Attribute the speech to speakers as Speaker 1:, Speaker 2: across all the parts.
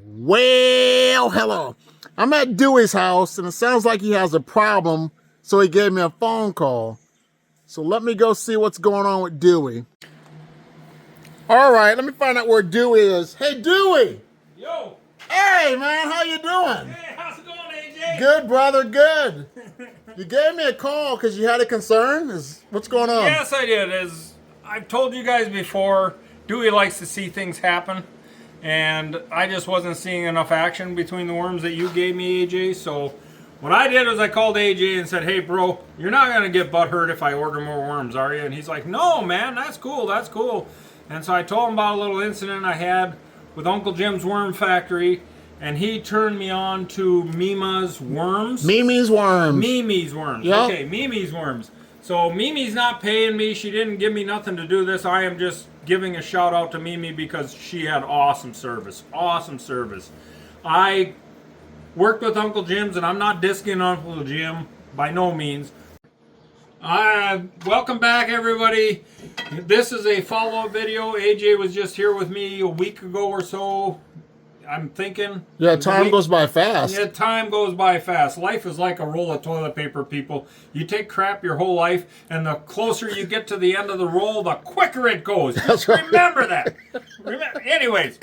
Speaker 1: Well, hello. I'm at Dewey's house, and it sounds like he has a problem, so he gave me a phone call. So let me go see what's going on with Dewey. All right, let me find out where Dewey is. Hey, Dewey!
Speaker 2: Yo!
Speaker 1: Hey, man, how you doing?
Speaker 2: Hey, how's it going, AJ?
Speaker 1: Good, brother, good. You gave me a call because you had a concern? What's going on?
Speaker 2: Yes, I did. As I've told you guys before, Dewey likes to see things happen. And I just wasn't seeing enough action between the worms that you gave me, AJ. So what I did was I called AJ and said, hey, bro, you're not going to get butthurt if I order more worms, are you? And he's like, no, man, that's cool, that's cool. And so I told him about a little incident I had with Uncle Jim's Worm Factory. And he turned me on to Mima's Worms.
Speaker 1: Mimi's Worms.
Speaker 2: Mimi's Worms.
Speaker 1: Yep.
Speaker 2: Okay, Mimi's Worms. So Mimi's not paying me. She didn't give me nothing to do this. I am just giving a shout out to Mimi because she had awesome service. Awesome service. I worked with Uncle Jim's, and I'm not disking Uncle Jim by no means. Welcome back, everybody. This is a follow-up video. AJ was just here with me a week ago or so. I'm thinking.
Speaker 1: Yeah, time goes by fast.
Speaker 2: Yeah, time goes by fast. Life is like a roll of toilet paper, people. You take crap your whole life, and the closer you get to the end of the roll, the quicker it goes.
Speaker 1: That's right.
Speaker 2: Remember that. Anyways,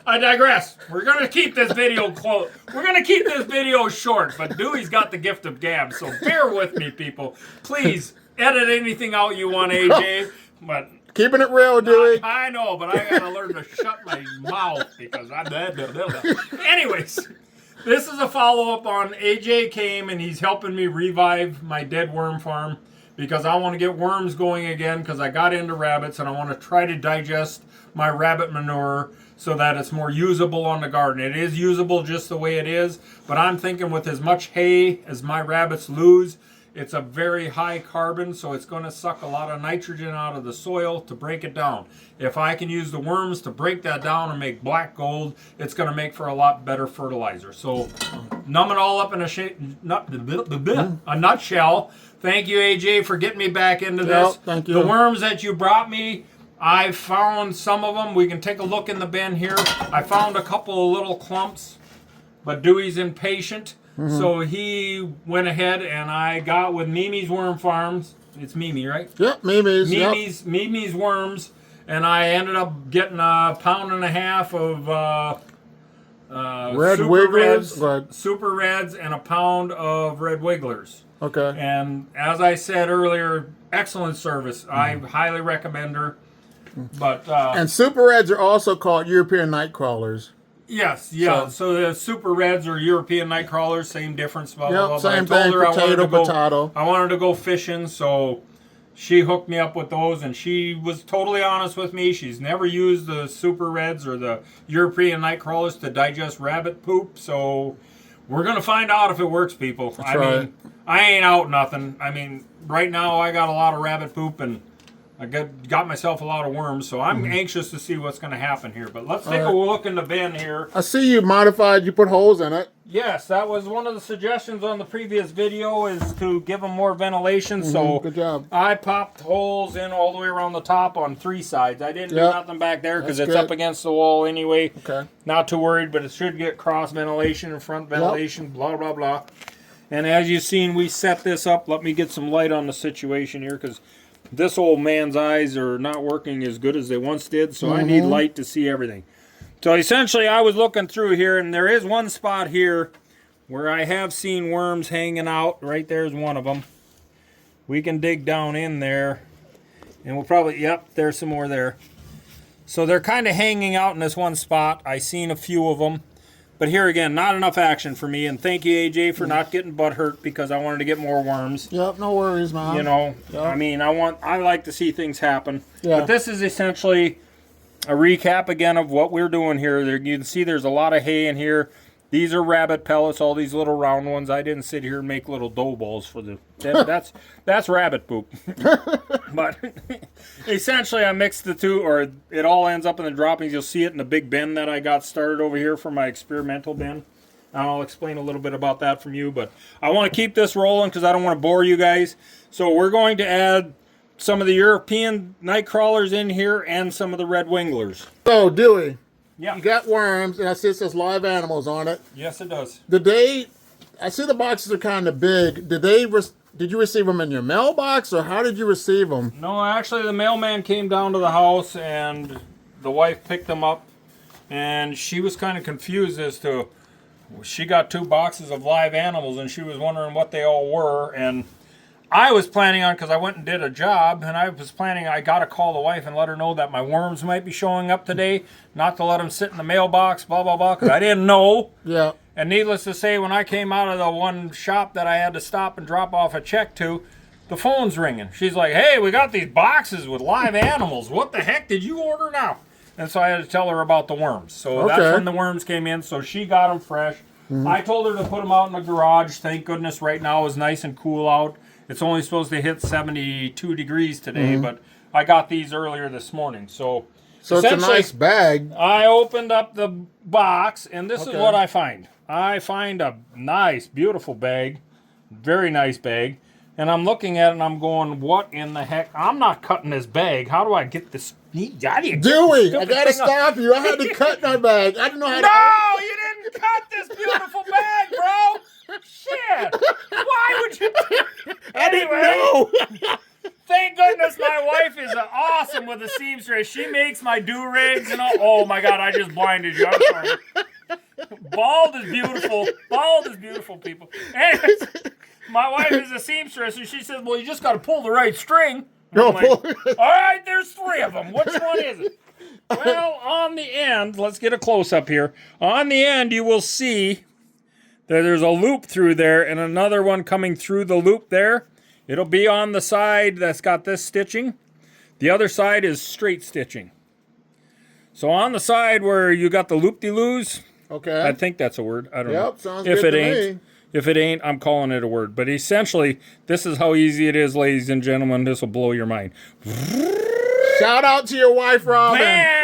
Speaker 2: I digress. We're going to keep this video close. We're going to keep this video short, but Dewey's got the gift of gab, so bear with me, people. Please edit anything out you want, AJ, but...
Speaker 1: Keeping it real, Dewey.
Speaker 2: I know, but I gotta learn to shut my mouth because I'm Anyways, this is a follow-up on AJ came and he's helping me revive my dead worm farm because I want to get worms going again because I got into rabbits and I want to try to digest my rabbit manure so that it's more usable on the garden. It is usable just the way it is, but I'm thinking with as much hay as my rabbits lose, it's a very high carbon, so it's going to suck a lot of nitrogen out of the soil to break it down. If I can use the worms to break that down and make black gold, it's going to make for a lot better fertilizer. So, numb it all up in a nutshell. Thank you, AJ, for getting me back into this.
Speaker 1: Thank you.
Speaker 2: The worms that you brought me, I found some of them. We can take a look in the bin here. I found a couple of little clumps, but Dewey's impatient. So he went ahead and I got with Mimi's Worm Farms. It's Mimi, right?
Speaker 1: Yep, Mimi's.
Speaker 2: Mimi's Worms. And I ended up getting 1.5 pounds of
Speaker 1: Red
Speaker 2: Super
Speaker 1: Wigglers?
Speaker 2: Reds, Super Reds, and 1 pound of Red Wigglers.
Speaker 1: Okay.
Speaker 2: And as I said earlier, excellent service. I highly recommend her. But
Speaker 1: and Super Reds are also called European Nightcrawlers.
Speaker 2: Yes, yeah. So the Super Reds are European Nightcrawlers, same difference. Blah, blah, blah.
Speaker 1: Same thing, potato.
Speaker 2: I wanted to go fishing, so she hooked me up with those, and she was totally honest with me. She's never used the Super Reds or the European Nightcrawlers to digest rabbit poop, so we're going to find out if it works, people.
Speaker 1: That's right.
Speaker 2: Mean, I ain't out nothing. I mean, right now I got a lot of rabbit poop, and I got myself a lot of worms, so I'm anxious to see what's going to happen here. But let's take a look in the bin here.
Speaker 1: I see you modified. You put holes in it.
Speaker 2: Yes, that was one of the suggestions on the previous video is to give them more ventilation. So
Speaker 1: good job.
Speaker 2: I popped holes in all the way around the top on 3 sides. I didn't do nothing back there because it's up against the wall anyway.
Speaker 1: Okay.
Speaker 2: Not too worried, but it should get cross ventilation and front ventilation, blah, blah, blah. And as you've seen, we set this up. Let me get some light on the situation here because this old man's eyes are not working as good as they once did, so I need light to see everything. So essentially, I was looking through here, and there is one spot here where I have seen worms hanging out. Right there's one of them. We can dig down in there, and we'll probably, yep, there's some more there. So they're kind of hanging out in this one spot. I seen a few of them. But here again, not enough action for me. And thank you, AJ, for not getting butt hurt because I wanted to get more worms.
Speaker 1: Yep, no worries, man.
Speaker 2: You know, I mean, I like to see things happen.
Speaker 1: Yeah.
Speaker 2: But this is essentially a recap again of what we're doing here. There, you can see there's a lot of hay in here. These are rabbit pellets, all these little round ones. I didn't sit here and make little dough balls for the... That's rabbit poop. But essentially I mixed the two, or it all ends up in the droppings. You'll see it in the big bin that I got started over here for my experimental bin. I'll explain a little bit about that from you, but I want to keep this rolling because I don't want to bore you guys. So we're going to add some of the European Nightcrawlers in here and some of the Red Wigglers.
Speaker 1: So, Dewey,
Speaker 2: Yeah.
Speaker 1: You got worms, and I see it says live animals on it.
Speaker 2: Yes, it does.
Speaker 1: I see the boxes are kind of big. Did you receive them in your mailbox, or how did you receive them?
Speaker 2: No, actually, the mailman came down to the house, and the wife picked them up, and she was kind of confused as to, she got 2 boxes of live animals, and she was wondering what they all were, and I was planning on, because I went and did a job, and I got to call the wife and let her know that my worms might be showing up today, not to let them sit in the mailbox, blah, blah, blah, because I didn't know.
Speaker 1: Yeah.
Speaker 2: And needless to say, when I came out of the one shop that I had to stop and drop off a check to, the phone's ringing. She's like, hey, we got these boxes with live animals. What the heck did you order now? And so I had to tell her about the worms. So that's when the worms came in, so she got them fresh. I told her to put them out in the garage. Thank goodness right now is nice and cool out. It's only supposed to hit 72 degrees today, but I got these earlier this morning. So
Speaker 1: it's a nice bag.
Speaker 2: I opened up the box, and this is what I find. I find a nice, beautiful bag. Very nice bag. And I'm looking at it, and I'm going, what in the heck? I'm not cutting this bag. How do I get this?
Speaker 1: Dewey, I got to stop you. I had to cut my bag. I didn't know how to...
Speaker 2: No, you didn't cut this beautiful bag, bro. Shit. Why would you...
Speaker 1: I didn't know.
Speaker 2: Thank goodness my wife is awesome with a seamstress. She makes my do-rigs and all. Oh, my God, I just blinded you. I'm sorry. Bald is beautiful. Bald is beautiful, people. Anyways, my wife is a seamstress, and she says, well, you just got to pull the right string. I'm like, all right, there's 3 of them. Which one is it? Well, on the end, let's get a close-up here. On the end, you will see that there's a loop through there and another one coming through the loop there. It'll be on the side that's got this stitching. The other side is straight stitching. So on the side where you got the loop-de-loos, I think that's a word. I don't know.
Speaker 1: Sounds good to me.
Speaker 2: If it ain't, I'm calling it a word. But essentially, this is how easy it is, ladies and gentlemen. This will blow your mind.
Speaker 1: Shout out to your wife, Robin,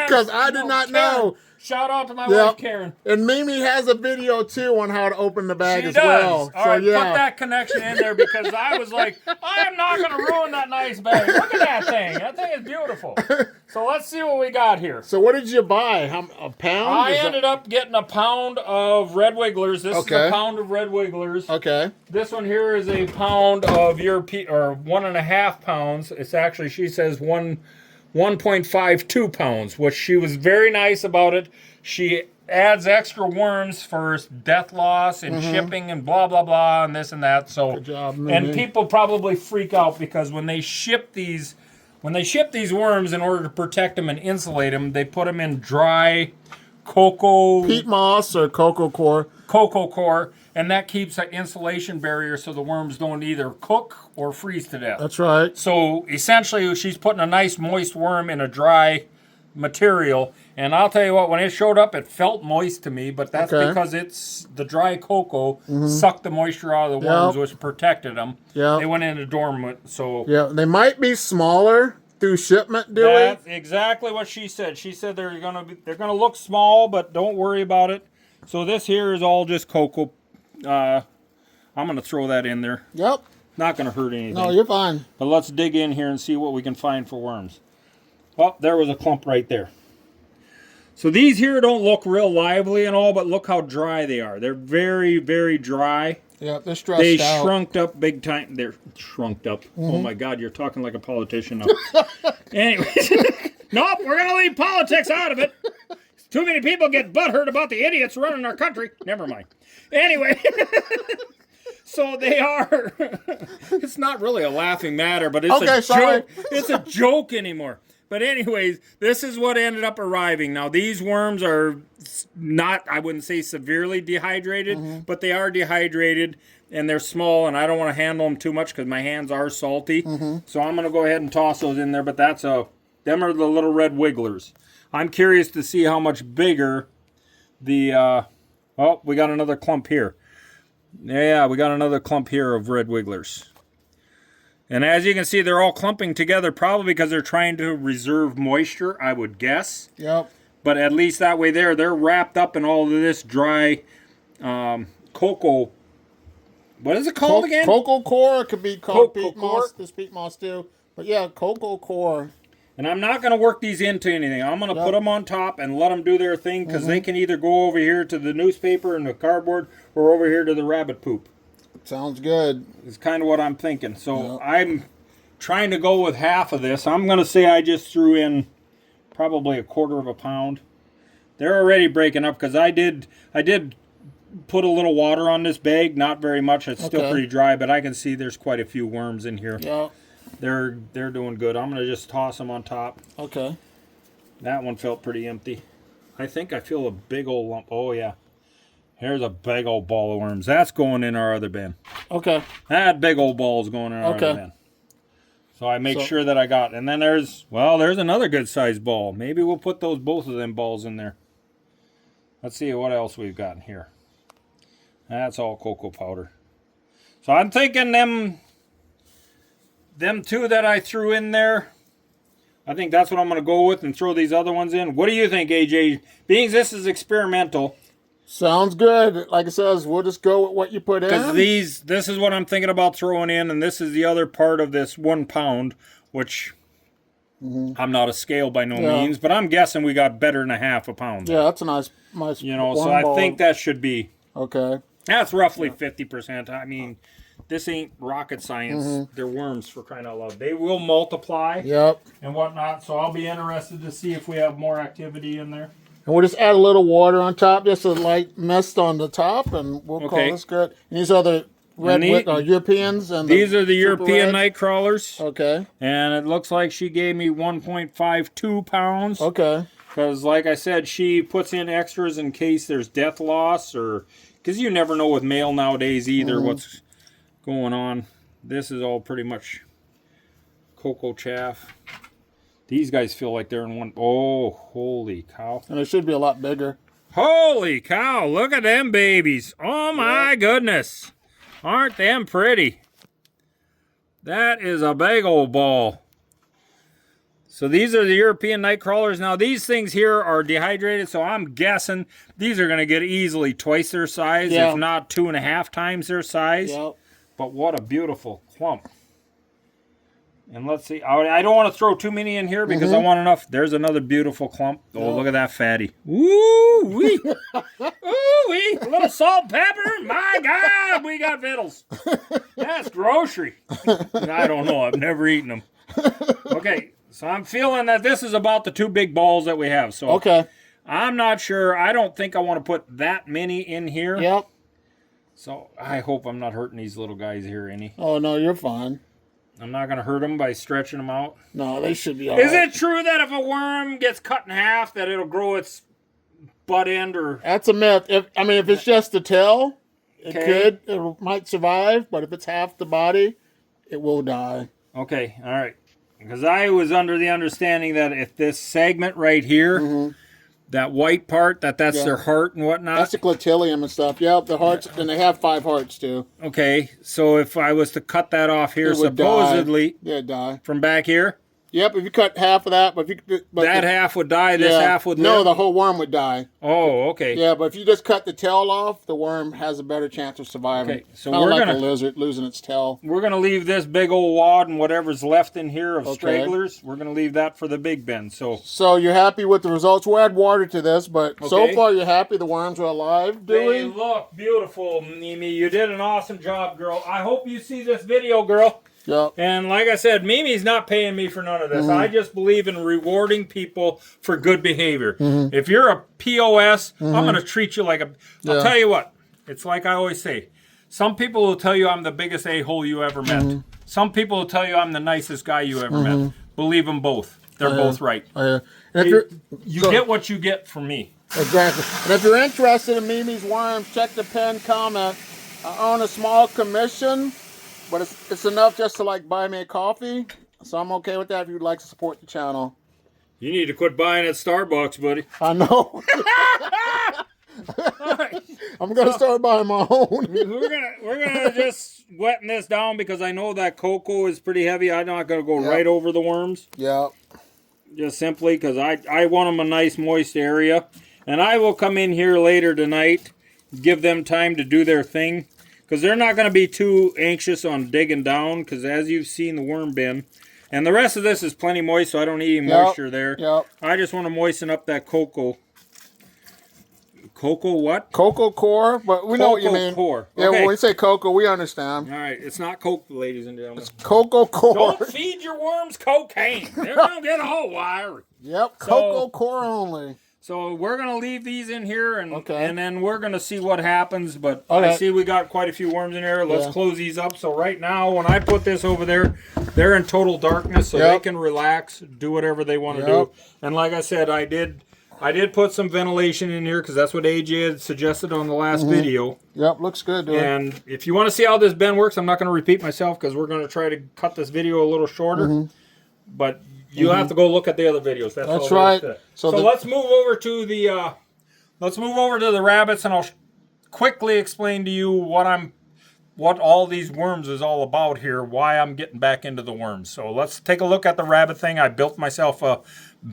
Speaker 1: because I did not know.
Speaker 2: Shout out to my wife, Karen.
Speaker 1: And Mimi has a video, too, on how to open the bag as well.
Speaker 2: All right, put that connection in there, because I was like, I am not going to ruin that nice bag. Look at that thing. That thing is beautiful. So let's see what we got here.
Speaker 1: So what did you buy? A pound?
Speaker 2: I ended up getting a pound of red wigglers. This is a pound of red wigglers.
Speaker 1: Okay.
Speaker 2: This one here is a pound of European, or 1.5 pounds. It's actually, she says 1.52 pounds, which she was very nice about it. She adds extra worms for death loss and shipping and blah, blah, blah, and this and that. So,
Speaker 1: good job, Mimi.
Speaker 2: And people probably freak out because when they ship these worms in order to protect them and insulate them, they put them in dry cocoa...
Speaker 1: peat moss or cocoa core.
Speaker 2: Cocoa core, and that keeps an insulation barrier so the worms don't either cook or freeze to death.
Speaker 1: That's right.
Speaker 2: So essentially, she's putting a nice moist worm in a dry material, and I'll tell you what, when it showed up, it felt moist to me, but that's because it's the dry cocoa sucked the moisture out of the worms, which protected them. They went into dormant, so...
Speaker 1: Yeah, they might be smaller through shipment, Dewey.
Speaker 2: That's exactly what she said. She said they're gonna look small, but don't worry about it. So this here is all just cocoa. I'm going to throw that in there.
Speaker 1: Yep.
Speaker 2: Not going to hurt anything.
Speaker 1: No, you're fine.
Speaker 2: But let's dig in here and see what we can find for worms. Oh, there was a clump right there. So these here don't look real lively and all, but look how dry they are. They're very, very dry.
Speaker 1: Yep, they're stressed
Speaker 2: They
Speaker 1: out.
Speaker 2: shrunk up big time. They're shrunk up. Oh my God, you're talking like a politician now. Anyways. Nope, we're going to leave politics out of it. Too many people get butthurt about the idiots running our country. Never mind. Anyway, so they are. It's not really a laughing matter, but it's a joke. It's a joke anymore. But anyways, this is what ended up arriving. Now, these worms are not, I wouldn't say severely dehydrated, but they are dehydrated, and they're small, and I don't want to handle them too much because my hands are salty. So I'm going to go ahead and toss those in there, but them are the little red wigglers. I'm curious to see how much bigger the, oh, we got another clump here. Yeah, we got another clump here of red wigglers. And as you can see, they're all clumping together, probably because they're trying to reserve moisture, I would guess.
Speaker 1: Yep.
Speaker 2: But at least that way they're wrapped up in all of this dry cocoa. What is it called again?
Speaker 1: Cocoa core. It could be called
Speaker 2: Cocoa
Speaker 1: peat moss. There's peat moss too. But yeah, cocoa core.
Speaker 3: And I'm not going to work these into anything. I'm going to put them on top and let them do their thing, because they can either go over here to the newspaper and the cardboard or over here to the rabbit poop.
Speaker 1: Sounds good.
Speaker 3: It's kind of what I'm thinking. So I'm trying to go with half of this. I'm going to say I just threw in probably 1/4 pound. They're already breaking up because I did put a little water on this bag. Not very much. It's still pretty dry, but I can see there's quite a few worms in here.
Speaker 1: Yeah.
Speaker 3: They're doing good. I'm going to just toss them on top.
Speaker 1: Okay.
Speaker 3: That one felt pretty empty. I think I feel a big old lump. Oh, yeah. Here's a big old ball of worms. That's going in our other bin.
Speaker 1: Okay.
Speaker 3: That big old ball is going in our other bin. So I make sure that I got. And then there's another good sized ball. Maybe we'll put both of them balls in there. Let's see what else we've got in here. That's all cocoa powder. So I'm thinking them two that I threw in there, I think that's what I'm going to go with and throw these other ones in. What do you think, AJ? Being this is experimental.
Speaker 1: Sounds good. Like it says, we'll just go with what you put in.
Speaker 3: Because this is what I'm thinking about throwing in, and this is the other part of this 1 pound, which I'm not a scale by no means, but I'm guessing we got better than 1/2 pound.
Speaker 1: Yeah, that's a nice
Speaker 3: so I think that should be.
Speaker 1: Okay.
Speaker 3: That's roughly 50%. I mean, this ain't rocket science. They're worms, for crying out loud. They will multiply and whatnot, so I'll be interested to see if we have more activity in there.
Speaker 1: And we'll just add a little water on top, just a light mist on the top, and we'll call this good. And these are the Europeans. And
Speaker 3: these are the European Nightcrawlers.
Speaker 1: Okay.
Speaker 3: And it looks like she gave me 1.52 pounds.
Speaker 1: Okay.
Speaker 3: Because, like I said, she puts in extras in case there's death loss, or because you never know with mail nowadays either what's going on. This is all pretty much cocoa chaff. These guys feel like they're in one. Oh, holy cow.
Speaker 1: And it should be a lot bigger.
Speaker 3: Holy cow, look at them babies. Oh my goodness. Aren't them pretty? That is a big old ball. So these are the European Nightcrawlers. Now these things here are dehydrated, so I'm guessing these are going to get easily twice their size, if not 2.5 times their size.
Speaker 1: Yep.
Speaker 3: But what a beautiful clump. And let's see. I don't want to throw too many in here because I want enough. There's another beautiful clump. Oh, look at that fatty. Ooh-wee. Ooh-wee. A little salt and pepper. My God, we got vittles. That's grocery. I don't know. I've never eaten them. Okay, so I'm feeling that this is about the 2 big balls that we have. So I'm not sure. I don't think I want to put that many in here.
Speaker 1: Yep.
Speaker 3: So I hope I'm not hurting these little guys here any.
Speaker 1: Oh, no, you're fine.
Speaker 3: I'm not going to hurt them by stretching them out.
Speaker 1: No, they should be all right.
Speaker 3: Is it true that if a worm gets cut in half, that it'll grow its butt end? Or
Speaker 1: that's a myth. If it's just the tail, it might survive. But if it's half the body, it will die.
Speaker 3: Okay, all right. Because I was under the understanding that if this segment right here, that white part, that's their heart and whatnot.
Speaker 1: That's the clitilium and stuff. Yep, the hearts, and they have 5 hearts too.
Speaker 3: Okay, so if I was to cut that off here, supposedly,
Speaker 1: it'd die
Speaker 3: from back here.
Speaker 1: Yep, if you cut half of that,
Speaker 3: that half would die. This half would live.
Speaker 1: No, the whole worm would die.
Speaker 3: Oh, okay.
Speaker 1: Yeah, but if you just cut the tail off, the worm has a better chance of surviving.
Speaker 3: Okay, so
Speaker 1: we're like a lizard losing its tail.
Speaker 3: We're gonna leave this big old wad and whatever's left in here of stragglers. We're gonna leave that for the big bin. So
Speaker 1: you're happy with the results? We'll add water to this, but so far you're happy. The worms are alive.
Speaker 3: They look beautiful, Mimi. You did an awesome job, girl. I hope you see this video, girl.
Speaker 1: Yep.
Speaker 3: And like I said, Mimi's not paying me for none of this. I just believe in rewarding people for good behavior. If you're a POS, I'm going to treat you like a... I'll tell you what. It's like I always say. Some people will tell you I'm the biggest a-hole you ever met. Some people will tell you I'm the nicest guy you ever met. Believe them both. They're both right.
Speaker 1: And if
Speaker 3: you get what you get from me.
Speaker 1: Exactly. And if you're interested in Mimi's worms, check the pinned comment. I own a small commission. But it's enough just to buy me a coffee. So I'm okay with that if you'd like to support the channel.
Speaker 3: You need to quit buying at Starbucks, buddy.
Speaker 1: I know. I'm gonna start buying my own.
Speaker 3: we're gonna just wetting this down because I know that cocoa is pretty heavy. I'm not gonna go right over the worms.
Speaker 1: Yeah.
Speaker 3: Just simply because I want them a nice moist area. And I will come in here later tonight, give them time to do their thing. Because they're not going to be too anxious on digging down. Because as you've seen the worm bin, And the rest of this is plenty moist, so I don't need any moisture there.
Speaker 1: Yep.
Speaker 3: I just want to moisten up that cocoa. Cocoa what?
Speaker 1: Cocoa core, but we know what you
Speaker 3: Cocoa
Speaker 1: mean.
Speaker 3: core.
Speaker 1: Yeah,
Speaker 3: Okay.
Speaker 1: when we say cocoa, we understand.
Speaker 3: All right, it's not coke, ladies and gentlemen.
Speaker 1: Cocoa core.
Speaker 3: Don't feed your worms cocaine. They're going to get a whole wire.
Speaker 1: Yep, cocoa core only.
Speaker 3: So we're going to leave these in here, and
Speaker 1: Okay.
Speaker 3: and then we're going to see what happens. But
Speaker 1: Okay.
Speaker 3: I see we got quite a few worms in there. Let's
Speaker 1: Yeah.
Speaker 3: close these up. So right now, when I put this over there, they're in total darkness, so
Speaker 1: Yep.
Speaker 3: they can relax, do whatever they want to
Speaker 1: Yep.
Speaker 3: do. And like I said, I did put some ventilation in here because that's what AJ had suggested on the last video.
Speaker 1: Yep, looks good, dude.
Speaker 3: And if you want to see how this bin works, I'm not going to repeat myself because we're going to try to cut this video a little shorter. But you'll have to go look at the other videos. That's all
Speaker 1: right.
Speaker 3: there is to it.
Speaker 1: So
Speaker 3: So let's move over to the rabbits, and I'll quickly explain to you what all these worms is all about here, why I'm getting back into the worms. So let's take a look at the rabbit thing. I built myself a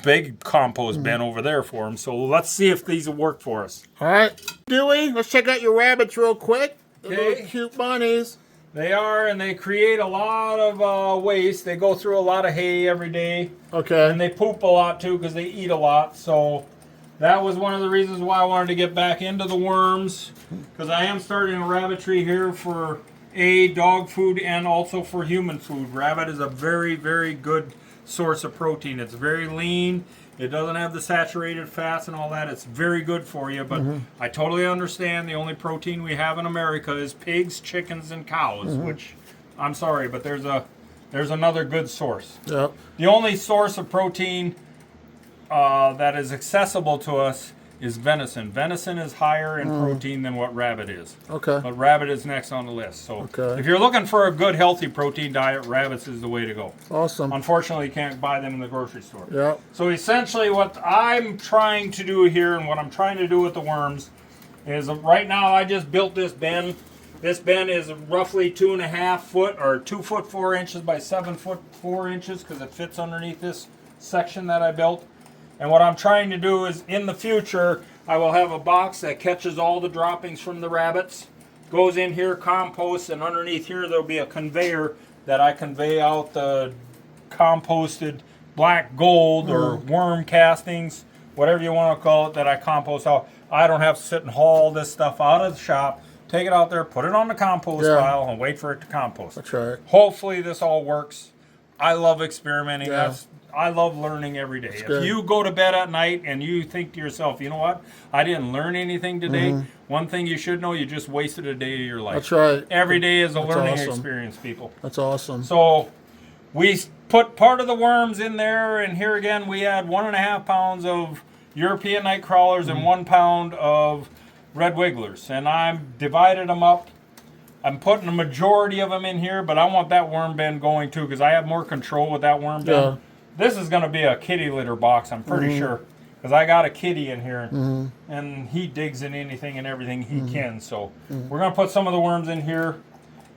Speaker 3: big compost bin over there for them. So let's see if these will work for us.
Speaker 1: All right, Dewey, let's check out your rabbits real quick. The
Speaker 3: Okay.
Speaker 1: little cute bunnies.
Speaker 3: They are, and they create a lot of waste. They go through a lot of hay every day,
Speaker 1: Okay.
Speaker 3: and they poop a lot too because they eat a lot. So that was one of the reasons why I wanted to get back into the worms, because I am starting a rabbitry here for dog food and also for human food. Rabbit is a very, very good source of protein. It's very lean. It doesn't have the saturated fats and all that. It's very good for you, but I totally understand the only protein we have in America is pigs, chickens, and cows, which I'm sorry, but there's another good source.
Speaker 1: Yep.
Speaker 3: The only source of protein that is accessible to us is venison. Venison is higher in protein than what rabbit is.
Speaker 1: Okay.
Speaker 3: But rabbit is next on the list. So
Speaker 1: Okay.
Speaker 3: if you're looking for a good, healthy protein diet, rabbits is the way to go.
Speaker 1: Awesome.
Speaker 3: Unfortunately, you can't buy them in the grocery store.
Speaker 1: Yep.
Speaker 3: So essentially what I'm trying to do here and what I'm trying to do with the worms is right now I just built this bin. This bin is roughly 2.5 foot or 2 foot 4 inches by 7 foot 4 inches because it fits underneath this section that I built. And what I'm trying to do is in the future, I will have a box that catches all the droppings from the rabbits, goes in here, composts, and underneath here there'll be a conveyor that I convey out the composted black gold or worm castings, whatever you want to call it, that I compost out. I don't have to sit and haul this stuff out of the shop, take it out there, put it on the compost pile, and wait for it to compost.
Speaker 1: That's right.
Speaker 3: Hopefully this all works. I love experimenting.
Speaker 1: Yeah.
Speaker 3: I love learning every day. If
Speaker 1: good.
Speaker 3: you go to bed at night and you think to yourself, you know what, I didn't learn anything today, one thing you should know, you just wasted a day of your life.
Speaker 1: That's right.
Speaker 3: Every day is a learning
Speaker 1: awesome.
Speaker 3: experience, people.
Speaker 1: That's awesome.
Speaker 3: So we put part of the worms in there, and here again we had 1.5 pounds of European Nightcrawlers and 1 pound of red wigglers, and I'm divided them up. I'm putting a majority of them in here, but I want that worm bin going too because I have more control with that worm bin.
Speaker 1: Yeah.
Speaker 3: This is going to be a kitty litter box, I'm pretty sure, because I got a kitty in here, and he digs in anything and everything he can. So we're going to put some of the worms in here,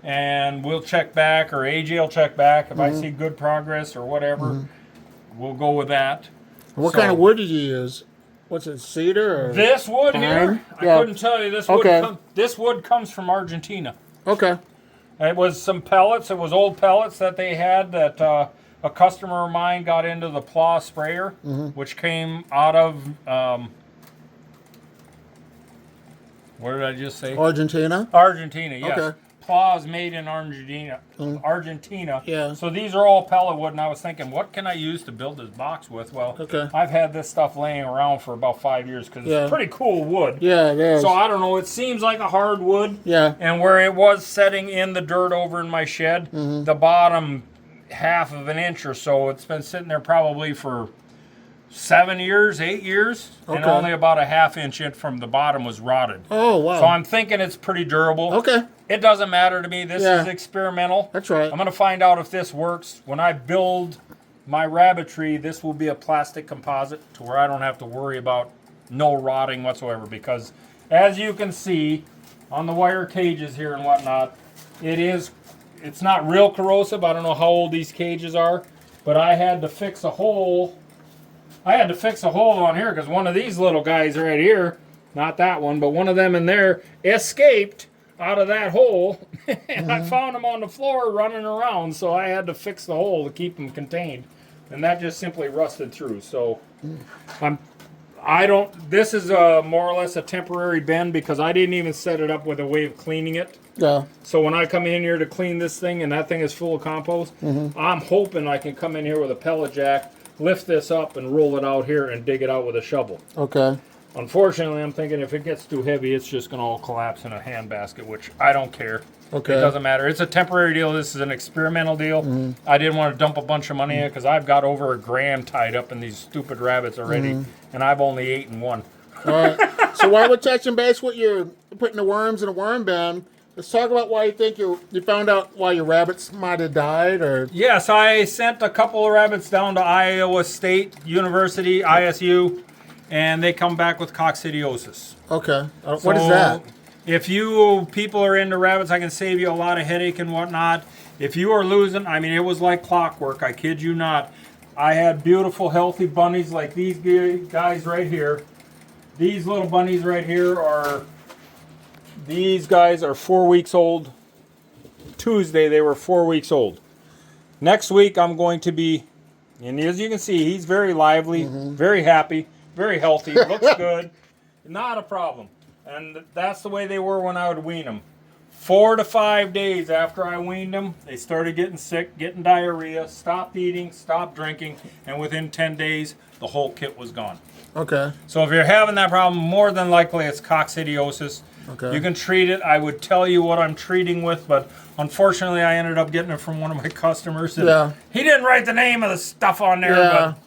Speaker 3: and we'll check back, or AJ will check back. If I see good progress or whatever, we'll go with that.
Speaker 1: What
Speaker 3: So-
Speaker 1: kind of wood did you use? What's it, cedar? Or?
Speaker 3: This wood here,
Speaker 1: Yeah.
Speaker 3: I couldn't tell you. This wood comes from Argentina.
Speaker 1: Okay.
Speaker 3: It was some pellets. It was old pellets that they had that a customer of mine got into the Pla sprayer, which came out of, what did I just say?
Speaker 1: Argentina?
Speaker 3: Argentina, yes.
Speaker 1: Okay.
Speaker 3: Pla is made in Argentina. Argentina.
Speaker 1: Yeah.
Speaker 3: So these are all pellet wood, and I was thinking, what can I use to build this box with? Well,
Speaker 1: Okay.
Speaker 3: I've had this stuff laying around for about 5 years because
Speaker 1: Yeah.
Speaker 3: it's pretty cool wood.
Speaker 1: Yeah, it is.
Speaker 3: So I don't know. It seems like a hardwood.
Speaker 1: Yeah.
Speaker 3: And where it was setting in the dirt over in my shed, the bottom half of an inch or so, it's been sitting there probably for 7 years, 8 years, and
Speaker 1: Okay.
Speaker 3: only about a half inch in from the bottom was rotted.
Speaker 1: Oh, wow.
Speaker 3: So I'm thinking it's pretty durable.
Speaker 1: Okay.
Speaker 3: It doesn't matter to me. This
Speaker 1: Yeah.
Speaker 3: is experimental.
Speaker 1: That's right.
Speaker 3: I'm going to find out if this works. When I build my rabbitry, this will be a plastic composite to where I don't have to worry about no rotting whatsoever, because as you can see on the wire cages here and whatnot, it's not real corrosive. I don't know how old these cages are, but I had to fix a hole. I had to fix a hole on here because one of these little guys right here, not that one, but one of them in there escaped
Speaker 2: out of that hole, and I found them on the floor running around, so I had to fix the hole to keep them contained, and that just simply rusted through. So this is more or less a temporary bin because I didn't even set it up with a way of cleaning it.
Speaker 1: Yeah.
Speaker 2: So when I come in here to clean this thing and that thing is full of compost, I'm hoping I can come in here with a pellet jack, lift this up and roll it out here and dig it out with a shovel.
Speaker 1: Okay.
Speaker 2: Unfortunately, I'm thinking if it gets too heavy, it's just going to all collapse in a handbasket, which I don't care.
Speaker 1: Okay.
Speaker 2: It doesn't matter. It's a temporary deal. This is an experimental deal. I didn't want to dump a bunch of money in it because I've got over a gram tied up in these stupid rabbits already, and I've only eaten one.
Speaker 1: All right. So while we're touching base with you putting the worms in a worm bin, let's talk about why you think you found out why your rabbits might have died, or...
Speaker 2: Yes, I sent a couple of rabbits down to Iowa State University, ISU, and they come back with coccidiosis.
Speaker 1: Okay. What is that?
Speaker 2: If you people are into rabbits, I can save you a lot of headache and whatnot. If you are losing, I mean, it was like clockwork. I kid you not. I had beautiful, healthy bunnies like these guys right here. These little bunnies right here these guys are 4 weeks old. Tuesday, they were 4 weeks old. Next week, I'm going to be, and as you can see, he's very lively, very happy, very healthy, looks good, not a problem. And that's the way they were when I would wean them. 4 to 5 days after I weaned them, they started getting sick, getting diarrhea, stopped eating, stopped drinking, and within 10 days, the whole kit was gone.
Speaker 1: Okay.
Speaker 2: So if you're having that problem, more than likely it's coccidiosis.
Speaker 1: Okay.
Speaker 2: You can treat it. I would tell you what I'm treating with, but unfortunately I ended up getting it from one of my customers. And he didn't write the name of the stuff on there, but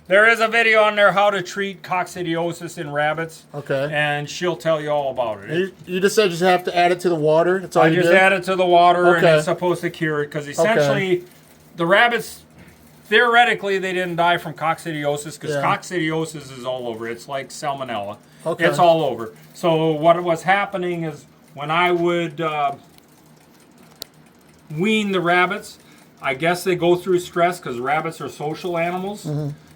Speaker 2: there is a video on there how to treat coccidiosis in rabbits.
Speaker 1: Okay.
Speaker 2: And she'll tell you all about it.
Speaker 1: You just said you just have to add it to the water? That's all
Speaker 2: I
Speaker 1: you
Speaker 2: just
Speaker 1: do?
Speaker 2: add it to the water, and it's supposed to cure it, because essentially the rabbits, theoretically, they didn't die from coccidiosis, because coccidiosis is all over. It's like salmonella.
Speaker 1: Okay.
Speaker 2: It's all over. So what was happening is when I would wean the rabbits, I guess they go through stress because rabbits are social animals.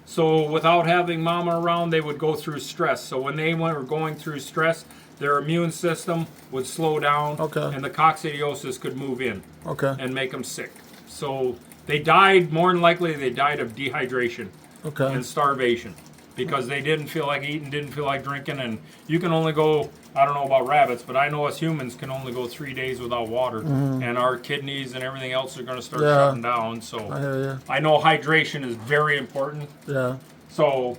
Speaker 2: So without having mama around, they would go through stress. So when they were going through stress, their immune system would slow down, and the coccidiosis could move in and make them sick. So they died, more than likely, they died of dehydration and starvation because they didn't feel like eating, didn't feel like drinking, and you can only go, I don't know about rabbits, but I know us humans can only go 3 days without water, and our kidneys and everything else are going to start shutting down. So I know hydration is very important. So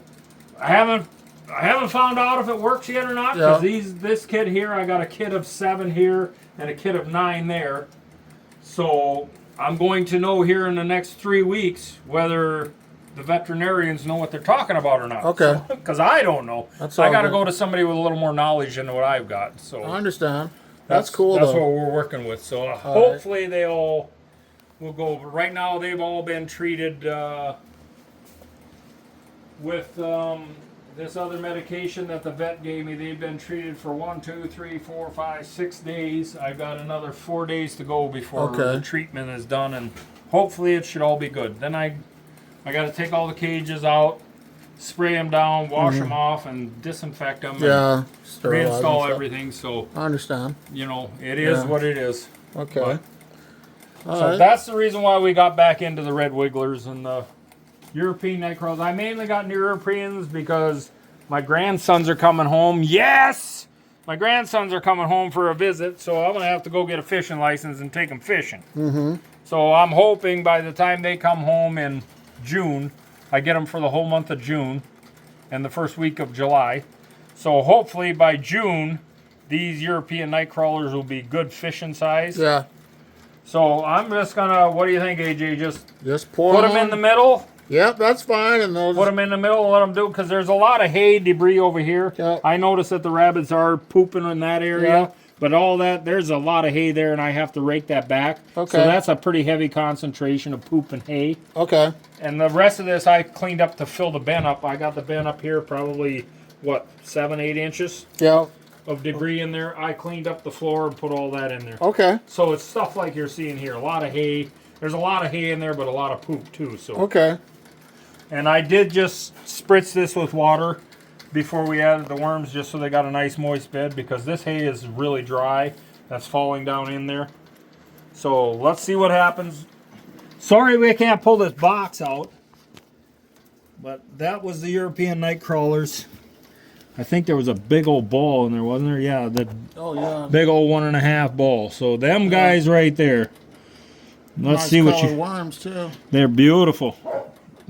Speaker 2: I haven't found out if it works yet or not, because this kid here, I got a kid of 7 here and a kid of 9 there. So I'm going to know here in the next 3 weeks whether the veterinarians know what they're talking about or not.
Speaker 1: Okay.
Speaker 2: Because I don't know. I got to go to somebody with a little more knowledge than what I've got. So
Speaker 1: I understand. That's cool,
Speaker 2: That's
Speaker 1: though.
Speaker 2: what we're working with. So hopefully they all will go over. Right now they've all been treated with this other medication that the vet gave me. They've been treated for 1, 2, 3, 4, 5, 6 days. I've got another 4 days to go before the treatment is done, and hopefully it should all be good. Then I got to take all the cages out, spray them down, wash them off, and disinfect them. And reinstall everything. So
Speaker 1: I understand.
Speaker 2: You know, it is what it is.
Speaker 1: Okay.
Speaker 2: So that's the reason why we got back into the red wigglers and the European Nightcrawlers. I mainly got into Europeans because my grandsons are coming home. Yes! My grandsons are coming home for a visit, so I'm going to have to go get a fishing license and take them fishing. So I'm hoping by the time they come home in June, I get them for the whole month of June and the first week of July. So hopefully by June, these European Nightcrawlers will be good fishing size.
Speaker 1: Yeah.
Speaker 2: So I'm just going to, what do you think, AJ?
Speaker 1: Just pour
Speaker 2: put them in the middle?
Speaker 1: Yep, that's fine. And
Speaker 2: put them in the middle and let them do, because there's a lot of hay debris over here. I noticed that the rabbits are pooping in that area, but all that, there's a lot of hay there, and I have to rake that back. So that's a pretty heavy concentration of poop and hay. And the rest of this I cleaned up to fill the bin up. I got the bin up here probably, what, 7, 8 inches? Of debris in there. I cleaned up the floor and put all that in there. So it's stuff like you're seeing here. A lot of hay. There's a lot of hay in there, but a lot of poop too. So And I did just spritz this with water before we added the worms, just so they got a nice moist bed, because this hay is really dry.
Speaker 3: that's falling down in there. So let's see what happens. Sorry we can't pull this box out. But that was the European Nightcrawlers. I think there was a big old ball in there, wasn't there? Yeah, the big old 1.5 ball. So them guys right there. Let's see what you...
Speaker 1: worms too.
Speaker 3: They're beautiful.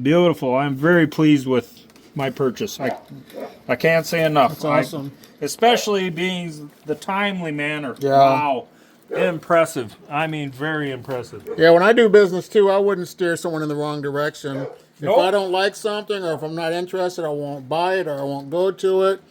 Speaker 3: Beautiful. I'm very pleased with my purchase. I can't say enough.
Speaker 1: That's awesome.
Speaker 3: Especially being the timely manner.
Speaker 1: Yeah.
Speaker 3: Wow. Impressive. I mean, very impressive.
Speaker 1: Yeah, when I do business too, I wouldn't steer someone in the wrong direction.
Speaker 3: Nope.
Speaker 1: If I don't like something, or if I'm not interested, I won't buy it, or I won't go to it.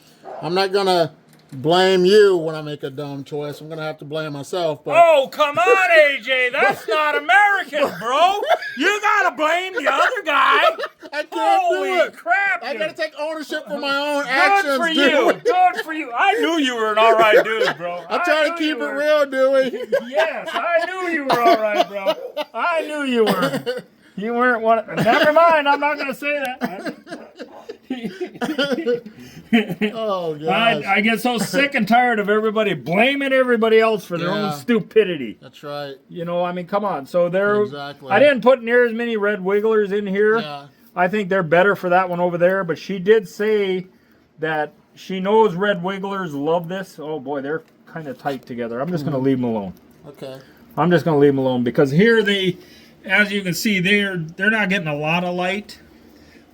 Speaker 1: I'm not gonna blame you when I make a dumb choice. I'm gonna have to blame myself. But
Speaker 3: Oh, come on, AJ. That's not American, bro. You gotta blame the other guy.
Speaker 1: I can't
Speaker 3: Holy
Speaker 1: do it.
Speaker 3: crap.
Speaker 1: I
Speaker 3: dude.
Speaker 1: gotta take ownership for my own actions.
Speaker 3: Good for you.
Speaker 1: dude.
Speaker 3: Good for you. I knew you were an all right dude, bro.
Speaker 1: I try to
Speaker 3: knew
Speaker 1: keep
Speaker 3: you
Speaker 1: it
Speaker 3: were.
Speaker 1: real, Dewey.
Speaker 3: Yes, I knew you were all right, bro. I knew you were. You weren't one. Never mind. I'm not going to say that.
Speaker 1: Oh, gosh.
Speaker 3: I get so sick and tired of everybody blaming everybody else for their own stupidity.
Speaker 1: That's right.
Speaker 3: You know, I mean, come on. So there.
Speaker 1: Exactly.
Speaker 3: I didn't put near as many red wigglers in here.
Speaker 1: Yeah.
Speaker 3: I think they're better for that one over there. But she did say that she knows red wigglers love this. Oh boy, they're kind of tight together. I'm just going to leave them alone.
Speaker 1: Okay.
Speaker 3: I'm just going to leave them alone because here they, as you can see, they're not getting a lot of light,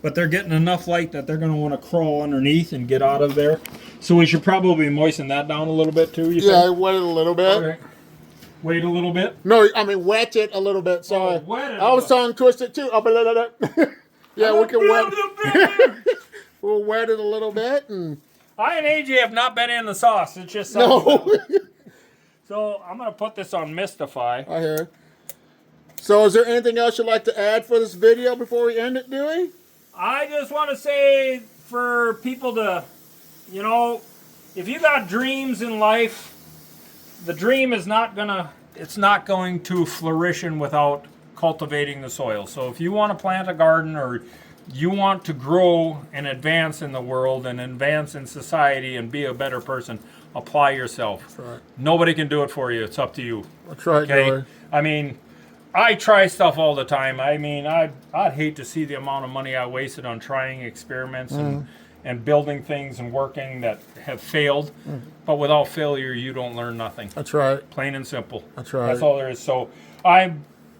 Speaker 3: but they're getting enough light that they're going to want to crawl underneath and get out of there. So we should probably moisten that down a little bit too. You
Speaker 1: Yeah, I
Speaker 3: think?
Speaker 1: wet it a little bit.
Speaker 3: Okay. Wait a little bit.
Speaker 1: No, I mean wet it a little bit. Sorry.
Speaker 3: Wet it.
Speaker 1: I was tongue twisted too. Yeah, we can wet. We'll wet it a little bit and.
Speaker 3: I and AJ have not been in the sauce. It's just
Speaker 1: No.
Speaker 3: So I'm going to put this on Mystify.
Speaker 1: I hear. So is there anything else you'd like to add for this video before we end it, Dewey?
Speaker 3: I just want to say for people to, you know, if you got dreams in life, the dream is not going to flourish without cultivating the soil. So if you want to plant a garden or you want to grow and advance in the world and advance in society and be a better person, apply yourself.
Speaker 1: That's right.
Speaker 3: Nobody can do it for you. It's up to you.
Speaker 1: That's right,
Speaker 3: Okay?
Speaker 1: Dewey.
Speaker 3: I mean, I try stuff all the time. I mean, I'd hate to see the amount of money I wasted on trying experiments and building things and working that have failed. But without failure, you don't learn nothing.
Speaker 1: That's right.
Speaker 3: Plain and simple.
Speaker 1: That's right.
Speaker 3: That's all there is. So I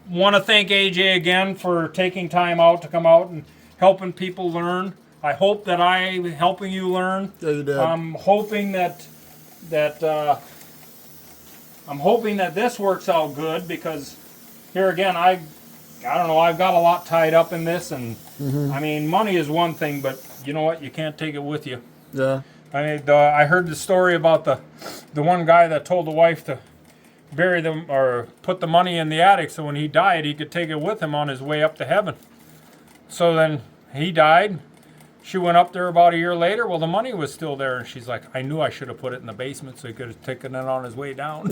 Speaker 3: want to thank AJ again for taking time out to come out and helping people learn. I hope that I'm helping you learn.
Speaker 1: Yeah, you did.
Speaker 3: I'm hoping that this works out good because here again, I don't know, I've got a lot tied up in this, and I mean, money is one thing, but you know what? You can't take it with you.
Speaker 1: Yeah.
Speaker 3: I mean, I heard the story about the one guy that told the wife to bury them or put the money in the attic so when he died, he could take it with him on his way up to heaven. So then he died. She went up there about a year later. Well, the money was still there, and she's like, I knew I should have put it in the basement so he could have taken it on his way down.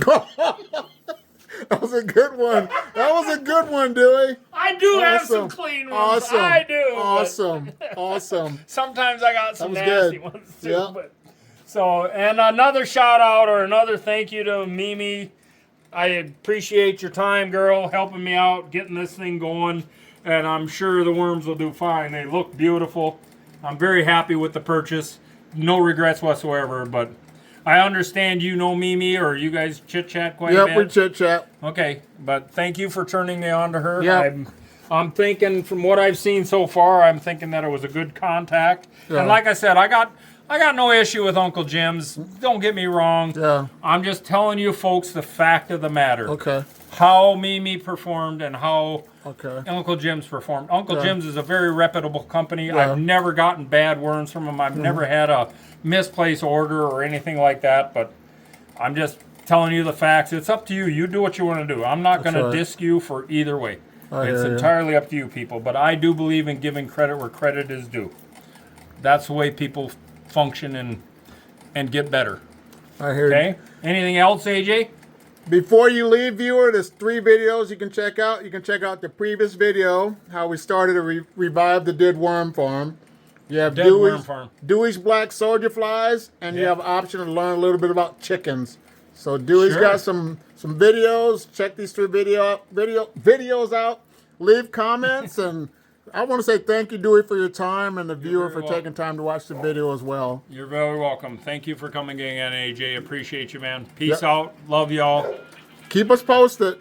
Speaker 1: That was a good one. That was a good one, Dewey.
Speaker 3: I do have
Speaker 1: Awesome.
Speaker 3: some clean ones.
Speaker 1: Awesome.
Speaker 3: I do. but
Speaker 1: Awesome. Awesome.
Speaker 3: Sometimes I got some
Speaker 1: That was
Speaker 3: nasty
Speaker 1: good.
Speaker 3: ones too.
Speaker 1: Yeah.
Speaker 3: But, so, and another shout out or another thank you to Mimi. I appreciate your time, girl, helping me out, getting this thing going. And I'm sure the worms will do fine. They look beautiful. I'm very happy with the purchase. No regrets whatsoever, but I understand you know Mimi or you guys chit-chat quite a bit.
Speaker 1: Yep, we chit-chat.
Speaker 3: Okay, but thank you for turning me on to her.
Speaker 1: Yep.
Speaker 3: I'm thinking, from what I've seen so far, I'm thinking that it was a good contact.
Speaker 1: Yeah.
Speaker 3: And like I said, I got no issue with Uncle Jim's. Don't get me wrong.
Speaker 1: Yeah.
Speaker 3: I'm just telling you folks the fact of the matter.
Speaker 1: Okay.
Speaker 3: How Mimi performed and how Uncle Jim's performed. Uncle Jim's is a very reputable company.
Speaker 1: Yeah.
Speaker 3: I've never gotten bad worms from them. I've never had a misplaced order or anything like that, but I'm just telling you the facts. It's up to you. You do what you want to do. I'm not going to disc you for either way. It's entirely up to you people, but I do believe in giving credit where credit is due. That's the way people function and get better.
Speaker 1: I hear you.
Speaker 3: Okay? Anything else, AJ?
Speaker 1: Before you leave, viewer, there's 3 videos you can check out. You can check out the previous video, how we started to revive the dead worm farm. You have Dewey's Black Soldier Flies, and you have an option to learn a little bit about chickens. So Dewey's
Speaker 2: Sure.
Speaker 1: got some videos. Check these 3 videos out. Leave comments, and I want to say thank you, Dewey, for your time, and the viewer
Speaker 2: very
Speaker 1: for
Speaker 2: welcome.
Speaker 1: taking time to watch the video as well.
Speaker 2: You're very welcome. Thank you for coming again, AJ. Appreciate you, man. Peace out. Love y'all.
Speaker 1: Keep us posted.